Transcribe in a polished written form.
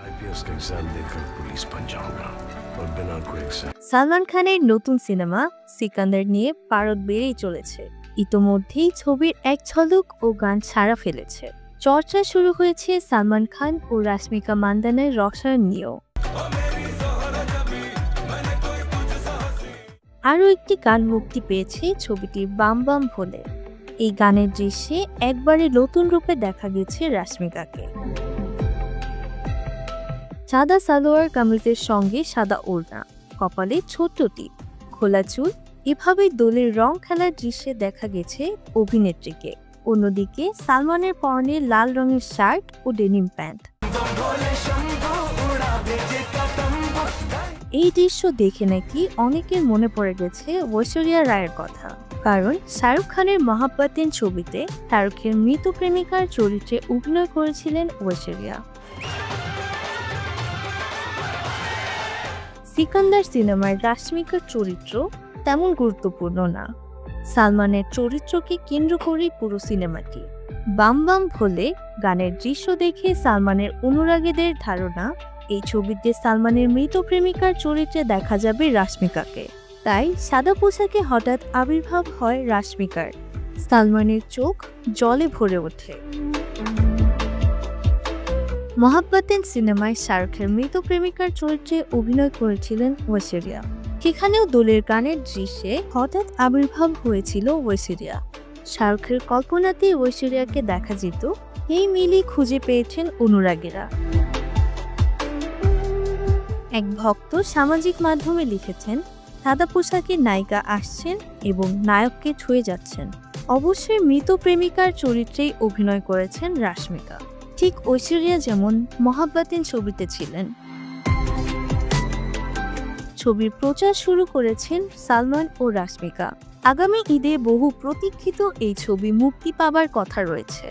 IPS का exam देकर police बन जाऊंगा और बिना कोई एग्जाम। সালমান খানের নতুন সিনেমা সিকান্দার নিয়ে পারদ বেড়েই চলেছে। ইতোমধ্যেই ছবির এক ঝলক ও গান সাড়া ফেলেছে। চর্চা শুরু হয়েছে সালমান খান ও রাশমিকা মান্দানার রসায়ন নিয়েও। আরও একটি গান মুক্তি পেয়েছে ছবিটির বাম বাম ভোলে। এই গানের দৃশ্যে একবারে নতুন রূপে দেখা গেছে রাশমিকাকে। সাদা সালোয়ার কামিজের সঙ্গে সাদা ওড়না, কপালে ছোট্ট টিপ, খোলা চুল, এভাবেই দোলের রং খেলার দৃশ্যে দেখা গেছে অভিনেত্রীকে। অন্যদিকে সালমানের পরনে লাল রঙের শার্ট ও ডেনিম প্যান্ট। এই দৃশ্য দেখে নাকি অনেকের মনে পড়ে গেছে ঐশ্বরিয়া রায়ের কথা, কারণ শাহরুখ খানের মহাব্বতেন ছবিতে শাহরুখের মৃত প্রেমিকার চরিত্রে অভিনয় করেছিলেন ঐশ্বরিয়া। সিকান্দার সিনেমায় রাশমিকার চরিত্র তেমন গুরুত্বপূর্ণ না, সালমানের চরিত্রকে কেন্দ্র করে পুরো সিনেমাটি। বাম বাম ভোলে গানের দৃশ্য দেখে সালমানের অনুরাগীদের ধারণা এই ছবিতে সালমানের মৃত প্রেমিকার চরিত্রে দেখা যাবে রাশমিকাকে। তাই সাদা পোশাকে হঠাৎ আবির্ভাব হয় রাশমিকার। সালমানের চোখ জলে ভরে ওঠে। মহাব্বতেন সিনেমায় শাহরুখের মৃত প্রেমিকার চরিত্রে অভিনয় করেছিলেন ঐশ্বরিয়া। সেখানেও দোলের গানের দৃশ্যে হঠাৎ আবির্ভাব হয়েছিল ঐশ্বরিয়া। শাহরুখের কল্পনাতেই ঐশ্বরিয়াকে দেখা যেত। এই মিলই খুঁজে পেয়েছেন অনুরাগীরা। এক ভক্ত সামাজিক মাধ্যমে লিখেছেন, সাদা পোশাকে নায়িকা আসছেন এবং নায়ককে ছুঁয়ে যাচ্ছেন। অবশ্যই মৃত প্রেমিকার চরিত্রেই অভিনয় করেছেন রাশমিকা, ঠিক ঐশ্বরিয়া যেমন মহাব্বতেন ছবিতে ছিলেন। ছবির প্রচার শুরু করেছেন সালমান ও রাশমিকা। আগামী ঈদে বহু প্রতীক্ষিত এই ছবি মুক্তি পাবার কথা রয়েছে।